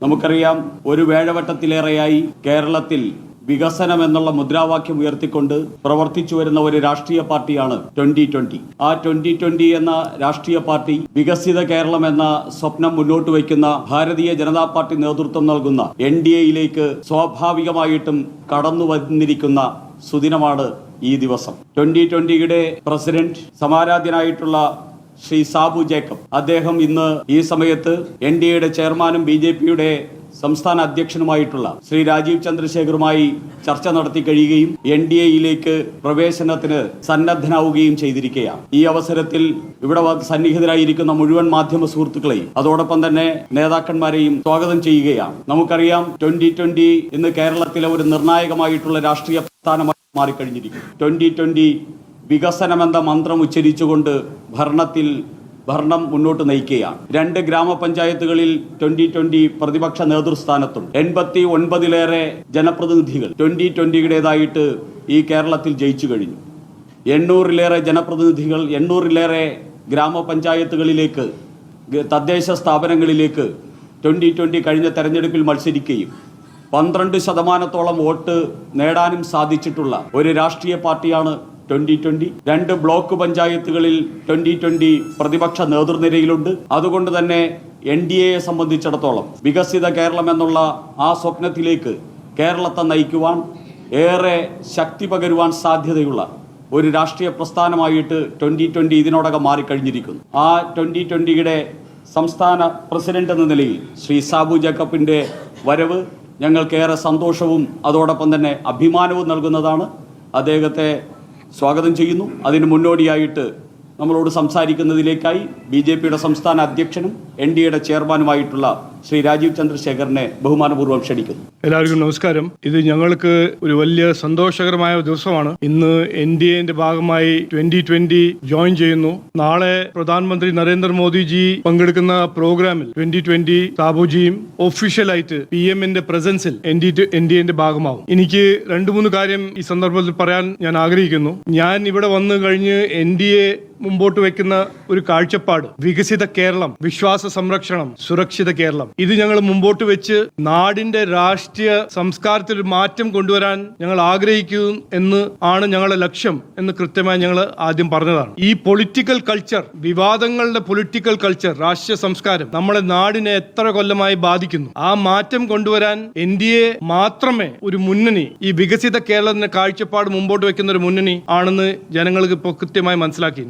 നമുക്കറിയാം, ഒരു വേഴവട്ടത്തിലേറെയായി കേരളത്തിൽ വികസനം എന്നുള്ള മുദ്രാവാക്യം ഉയർത്തിക്കൊണ്ട് പ്രവർത്തിച്ചു വരുന്ന ഒരു രാഷ്ട്രീയ പാർട്ടിയാണ് 2020. ആ 2020 എന്ന രാഷ്ട്രീയ പാർട്ടി വികസിത കേരളം എന്ന സ്വപ്നം മുന്നോട്ട് വയ്ക്കുന്ന ഭാരതീയ ജനതാ പാർട്ടി നേതൃത്വം നൽകുന്ന NDAയിലേക്ക് സ്വാഭാവികമായിട്ടും കടന്നു വന്നിരിക്കുന്ന സുദിനമാണ് ഈ ദിവസം. 2020യുടെ പ്രസിഡന്റ് സമാരാധ്യനായിട്ടുള്ള ശ്രീ സാബു ജേക്കബ്, അദ്ദേഹം ഇന്ന് ഈ സമയത്ത് NDAയുടെ ചെയർമാനും BJPയുടെ സംസ്ഥാന അധ്യക്ഷനുമായിട്ടുള്ള ശ്രീ രാജീവ് ചന്ദ്രശേഖറുമായി ചർച്ച നടത്തി കഴിയുകയും NDAയിലേക്ക് പ്രവേശനത്തിന് സന്നദ്ധനാവുകയും ചെയ്തിരിക്കുകയാണ്. ഈ അവസരത്തിൽ ഇവിടെ സന്നിഹിതരായിരിക്കുന്ന മുഴുവൻ മാധ്യമ സുഹൃത്തുക്കളെയും അതോടൊപ്പം തന്നെ നേതാക്കന്മാരെയും സ്വാഗതം ചെയ്യുകയാണ്. നമുക്കറിയാം, 2020 ഇന്ന് കേരളത്തിലെ ഒരു നിർണായകമായിട്ടുള്ള രാഷ്ട്രീയ പ്രസ്ഥാനമായി മാറിക്കഴിഞ്ഞിരിക്കും. 2020 വികസനമെന്ന മന്ത്രം ഉച്ചരിച്ചുകൊണ്ട് ഭരണം മുന്നോട്ട് നയിക്കുകയാണ്. 2 ഗ്രാമപഞ്ചായത്തുകളിൽ 2020 പ്രതിപക്ഷ നേതൃസ്ഥാനത്തും 89-ലേറെ ജനപ്രതിനിധികൾ 2020യുടേതായിട്ട് ഈ കേരളത്തിൽ ജയിച്ചു കഴിഞ്ഞു. 800-ലേറെ ജനപ്രതിനിധികൾ 800-ലേറെ ഗ്രാമപഞ്ചായത്തുകളിലേക്ക്, തദ്ദേശ സ്ഥാപനങ്ങളിലേക്ക് 2020 കഴിഞ്ഞ തെരഞ്ഞെടുപ്പിൽ മത്സരിക്കുകയും 12% വോട്ട് നേടാനും സാധിച്ചിട്ടുള്ള ഒരു രാഷ്ട്രീയ പാർട്ടിയാണ് 2020. 2 ബ്ലോക്ക് പഞ്ചായത്തുകളിൽ 2020 പ്രതിപക്ഷ നേതൃനിരയിലുണ്ട്. അതുകൊണ്ട് തന്നെ NDAയെ സംബന്ധിച്ചിടത്തോളം വികസിത കേരളം എന്നുള്ള ആ സ്വപ്നത്തിലേക്ക് കേരളത്തെ നയിക്കുവാൻ, ഏറെ ശക്തി പകരുവാൻ സാധ്യതയുള്ള ഒരു രാഷ്ട്രീയ പ്രസ്ഥാനമായിട്ട് 2020 ഇതിനോടകം മാറിക്കഴിഞ്ഞിരിക്കുന്നു. ആ 2020യുടെ സംസ്ഥാന പ്രസിഡന്റ് എന്ന നിലയിൽ ശ്രീ സാബു ജേക്കബിൻ്റെ വരവ് ഞങ്ങൾക്കേറെ സന്തോഷവും അതോടൊപ്പം തന്നെ അഭിമാനവും നൽകുന്നതാണ്. അദ്ദേഹത്തെ സ്വാഗതം ചെയ്യുന്നു. അതിന് മുന്നോടിയായിട്ട് നമ്മളോട് സംസാരിക്കുന്നതിലേക്കായി BJPയുടെ സംസ്ഥാന അധ്യക്ഷനും NDAയുടെ ചെയർമാനുമായിട്ടുള്ള ശ്രീ രാജീവ് ചന്ദ്രശേഖറിനെ ബഹുമാനപൂർവ്വം ക്ഷണിക്കുന്നു. എല്ലാവർക്കും നമസ്കാരം. ഇത് ഞങ്ങൾക്ക് ഒരു വലിയ സന്തോഷകരമായ ദിവസമാണ്. ഇന്ന് NDAന്റെ ഭാഗമായി 2020 ജോയിൻ ചെയ്യുന്നു. നാളെ പ്രധാനമന്ത്രി നരേന്ദ്രമോദിജി പങ്കെടുക്കുന്ന പ്രോഗ്രാമിൽ 2020 സാബുജിയും ഒഫീഷ്യലായിട്ട് PMന്റെ പ്രസൻസിൽ NDAന്റെ ഭാഗമാവും. എനിക്ക് 2-3 കാര്യം ഈ സന്ദർഭത്തിൽ പറയാൻ ഞാൻ ആഗ്രഹിക്കുന്നു. ഞാൻ ഇവിടെ വന്നു കഴിഞ്ഞ് NDA മുമ്പോട്ട് വെക്കുന്ന ഒരു കാഴ്ചപ്പാട് വികസിത കേരളം, വിശ്വാസ സംരക്ഷണം, സുരക്ഷിത കേരളം, ഇത് ഞങ്ങൾ മുമ്പോട്ട് വെച്ച് നാടിന്റെ രാഷ്ട്രീയ സംസ്കാരത്തിൽ ഒരു മാറ്റം കൊണ്ടുവരാൻ ഞങ്ങൾ ആഗ്രഹിക്കുന്നു എന്ന് ആണ് ഞങ്ങളുടെ ലക്ഷ്യം എന്ന് കൃത്യമായി ഞങ്ങൾ ആദ്യം പറഞ്ഞതാണ്. ഈ പൊളിറ്റിക്കൽ കൾച്ചർ, വിവാദങ്ങളുടെ പൊളിറ്റിക്കൽ കൾച്ചർ, രാഷ്ട്രീയ സംസ്കാരം നമ്മളെ നാടിനെ എത്ര കൊല്ലമായി ബാധിക്കുന്നു. ആ മാറ്റം കൊണ്ടുവരാൻ NDA മാത്രമേ ഒരു മുന്നണി, ഈ വികസിത കേരളത്തിന്റെ കാഴ്ചപ്പാട് മുമ്പോട്ട് വെക്കുന്ന ഒരു മുന്നണി ആണെന്ന് ജനങ്ങൾക്ക് ഇപ്പോൾ കൃത്യമായി മനസ്സിലാക്കി.